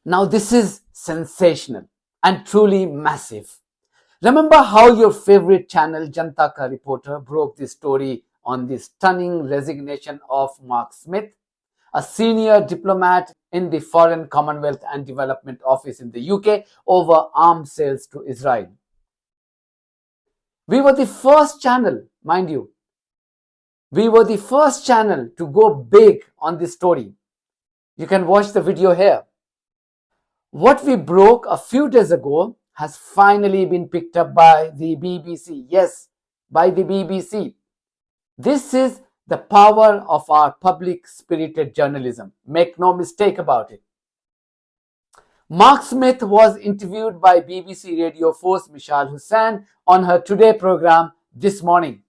Now this is sensational and truly massive. Remember how your favorite channel Janta Ka Reporter broke the story on the stunning resignation of Mark Smith, a senior diplomat in the Foreign, Commonwealth and Development Office in the UK, over arms sales to Israel. We were the first channel, mind you, we were the first channel to go big on this story. You can watch the video here. What we broke a few days ago has finally been picked up by the BBC. Yes, by the BBC. This is the power of our public-spirited journalism. Make no mistake about it. Mark Smith was interviewed by BBC Radio 4's Mishal Hussain on her Today program this morning.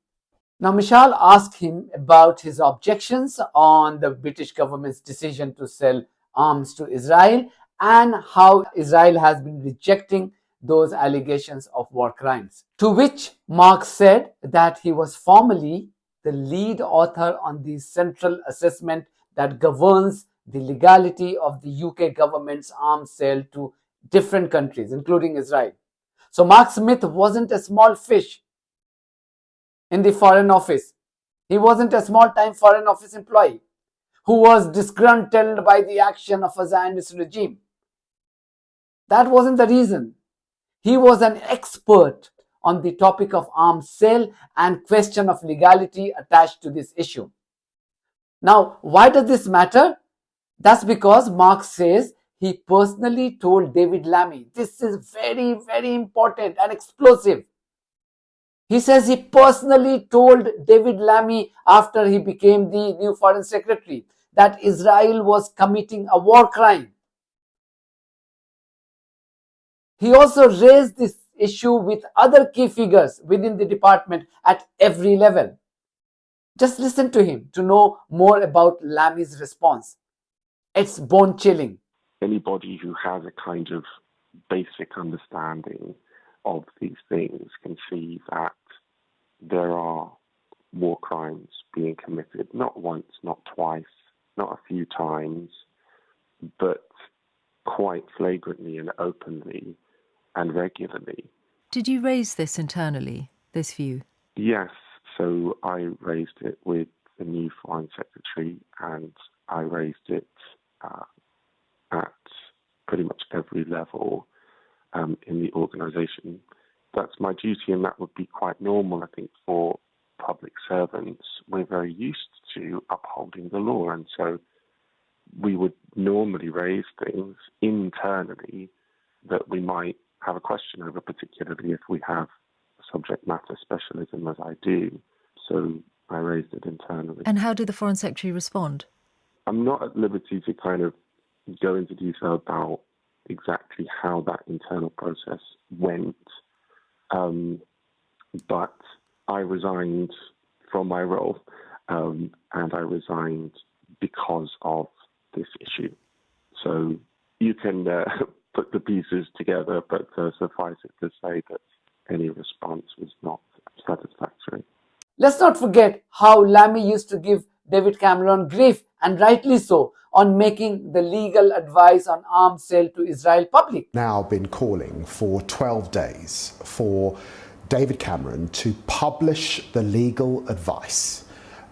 Now, Mishal asked him about his objections on the British government's decision to sell arms to Israel and how Israel has been rejecting those allegations of war crimes. To which Mark said that he was formerly the lead author on the central assessment that governs the legality of the UK government's arms sale to different countries, including Israel. So Mark Smith wasn't a small fish in the Foreign Office. He wasn't a small-time Foreign Office employee who was disgruntled by the action of a Zionist regime. That wasn't the reason. He was an expert on the topic of arms sale and question of legality attached to this issue. Now, why does this matter? That's because Mark says he personally told David Lammy. This is very, very important and explosive. He says he personally told David Lammy after he became the new Foreign Secretary that Israel was committing a war crime. He also raised this issue with other key figures within the department at every level. Just listen to him to know more about Lammy's response. It's bone-chilling. Anybody who has a kind of basic understanding of these things can see that there are war crimes being committed, not once, not twice, not a few times, but quite flagrantly and openly and regularly. Did you raise this internally, this view? Yes, so I raised it with the new Foreign Secretary and I raised it at pretty much every level in the organisation. That's my duty and that would be quite normal, I think, for public servants. We're very used to upholding the law, and so we would normally raise things internally that we might have a question over, particularly if we have subject matter specialism as I do. So I raised it internally. And how did the Foreign Secretary respond? I'm not at liberty to kind of go into detail about exactly how that internal process went, but I resigned from my role, and I resigned because of this issue. So you can put the pieces together, but suffice it to say that any response was not satisfactory. Let's not forget how Lammy used to give David Cameron grief, and rightly so, on making the legal advice on arms sale to Israel public. Now been calling for 12 days for David Cameron to publish the legal advice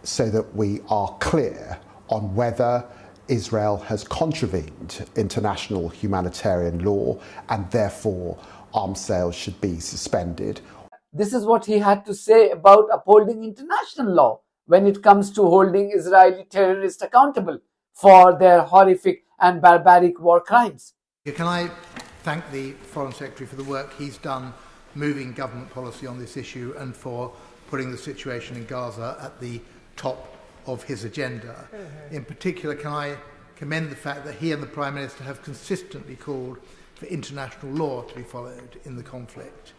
so that we are clear on whether Israel has contravened international humanitarian law and therefore arms sales should be suspended. This is what he had to say about upholding international law when it comes to holding Israeli terrorists accountable for their horrific and barbaric war crimes. Can I thank the Foreign Secretary for the work he's done moving government policy on this issue and for putting the situation in Gaza at the top of his agenda. In particular, can I commend the fact that he and the Prime Minister have consistently called for international law to be followed in the conflict.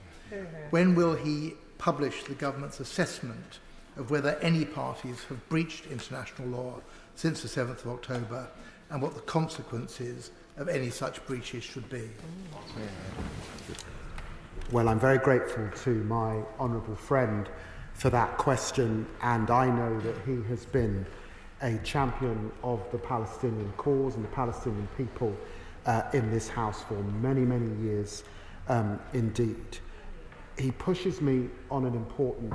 When will he publish the government's assessment of whether any parties have breached international law since the 7th of October and what the consequences of any such breaches should be? Well, I'm very grateful to my honourable friend for that question, and I know that he has been a champion of the Palestinian cause and the Palestinian people in this House for many, many years indeed. He pushes me on an important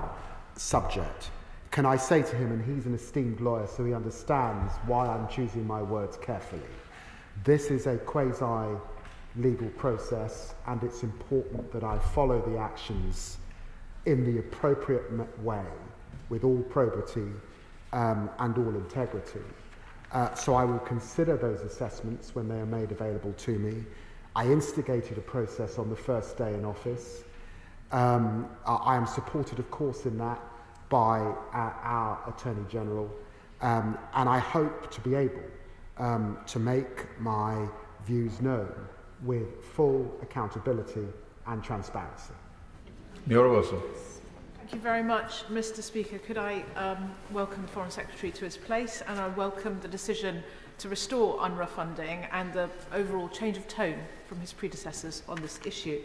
subject. Can I say to him, and he's an esteemed lawyer, so he understands why I'm choosing my words carefully. This is a quasi-legal process, and it's important that I follow the actions in the appropriate way, with all probity and all integrity. So I will consider those assessments when they are made available to me. I instigated a process on the first day in office. I am supported, of course, in that by our Attorney General, and I hope to be able to make my views known with full accountability and transparency. Thank you very much, Mr. Speaker. Could I welcome the Foreign Secretary to his place, and I welcome the decision to restore UNRWA funding and the overall change of tone from his predecessors on this issue.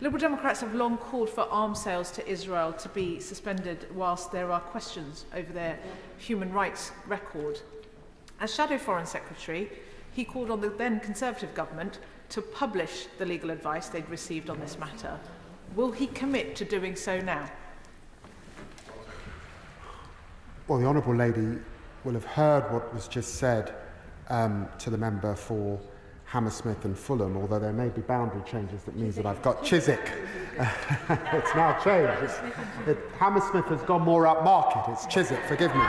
Liberal Democrats have long called for arms sales to Israel to be suspended whilst there are questions over their human rights record. As Shadow Foreign Secretary, he called on the then Conservative government to publish the legal advice they'd received on this matter. Will he commit to doing so now? Well, the Honourable Lady will have heard what was just said to the member for Hammersmith and Fulham, although there may be boundary changes that means that I've got Chiswick. It's now changed. Hammersmith has gone more upmarket. It's Chiswick, forgive me.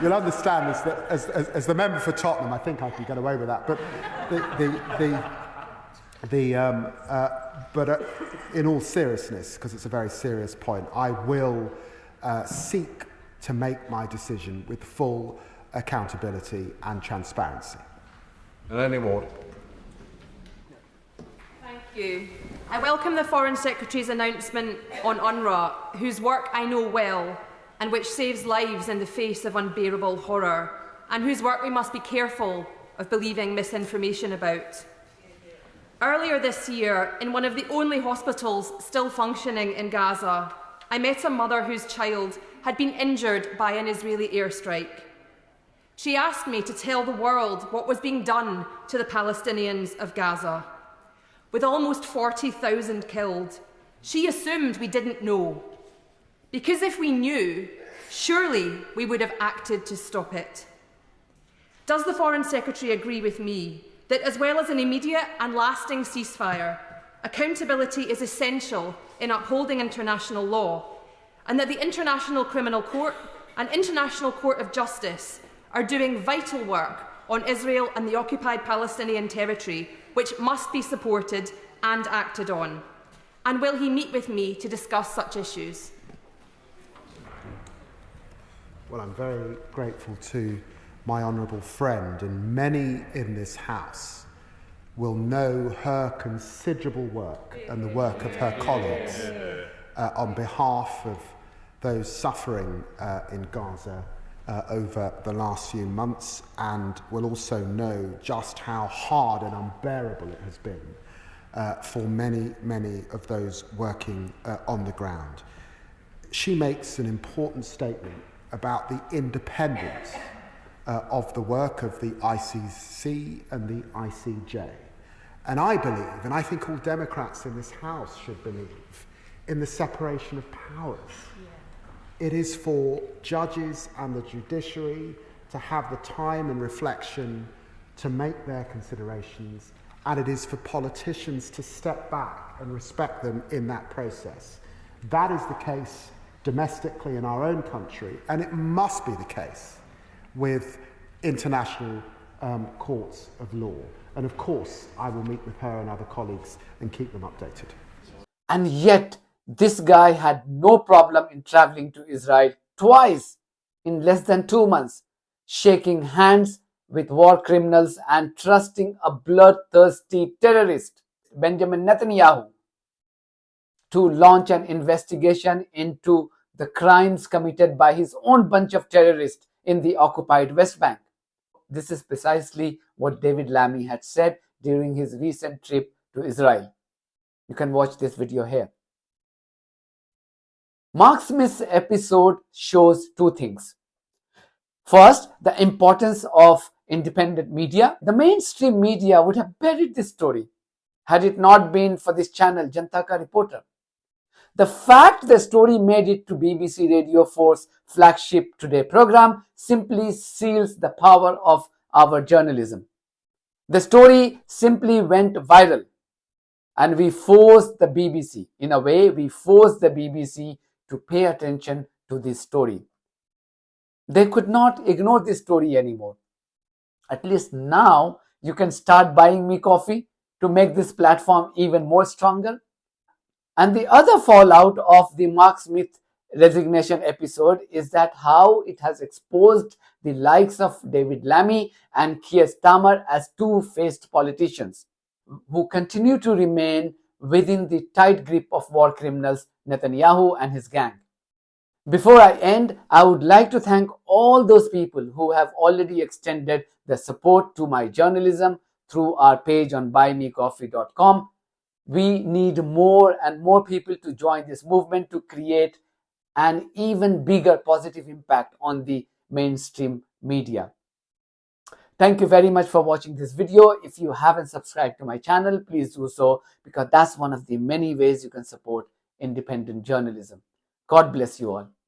You'll understand as the member for Tottenham, I think I can get away with that. But in all seriousness, because it's a very serious point, I will seek to make my decision with full accountability and transparency. And any more? Thank you. I welcome the Foreign Secretary's announcement on UNRWA, whose work I know well and which saves lives in the face of unbearable horror, and whose work we must be careful of believing misinformation about. Earlier this year, in one of the only hospitals still functioning in Gaza, I met a mother whose child had been injured by an Israeli airstrike. She asked me to tell the world what was being done to the Palestinians of Gaza. With almost 40,000 killed, she assumed we didn't know. Because if we knew, surely we would have acted to stop it. Does the Foreign Secretary agree with me that as well as an immediate and lasting ceasefire, accountability is essential in upholding international law, and that the International Criminal Court and International Court of Justice are doing vital work on Israel and the occupied Palestinian territory, which must be supported and acted on? And will he meet with me to discuss such issues? Well, I'm very grateful to my honourable friend, and many in this House will know her considerable work and the work of her colleagues on behalf of those suffering in Gaza over the last few months, and will also know just how hard and unbearable it has been for many, many of those working on the ground. She makes an important statement about the independence of the work of the ICC and the ICJ. And I believe, and I think all Democrats in this House should believe, in the separation of powers. Yeah. It is for judges and the judiciary to have the time and reflection to make their considerations, and it is for politicians to step back and respect them in that process. That is the case domestically in our own country, and it must be the case with international courts of law. And of course, I will meet with her and other colleagues and keep them updated. And yet, this guy had no problem in traveling to Israel twice in less than 2 months, shaking hands with war criminals and trusting a bloodthirsty terrorist, Benjamin Netanyahu, to launch an investigation into the crimes committed by his own bunch of terrorists in the occupied West Bank. This is precisely what David Lammy had said during his recent trip to Israel. You can watch this video here. Mark Smith's episode shows two things. First, the importance of independent media. The mainstream media would have buried this story had it not been for this channel, Janta Ka Reporter. The fact the story made it to BBC Radio 4's flagship Today program simply seals the power of our journalism. The story simply went viral, and we forced the BBC, in a way, we forced the BBC to pay attention to this story. They could not ignore this story anymore. At least now you can start buying me coffee to make this platform even more stronger. And the other fallout of the Mark Smith resignation episode is that how it has exposed the likes of David Lammy and Keir Starmer as two-faced politicians who continue to remain within the tight grip of war criminals Netanyahu and his gang. Before I end, I would like to thank all those people who have already extended their support to my journalism through our page on buymecoffee.com. We need more and more people to join this movement to create an even bigger positive impact on the mainstream media. Thank you very much for watching this video. If you haven't subscribed to my channel, please do so, because that's one of the many ways you can support independent journalism. God bless you all.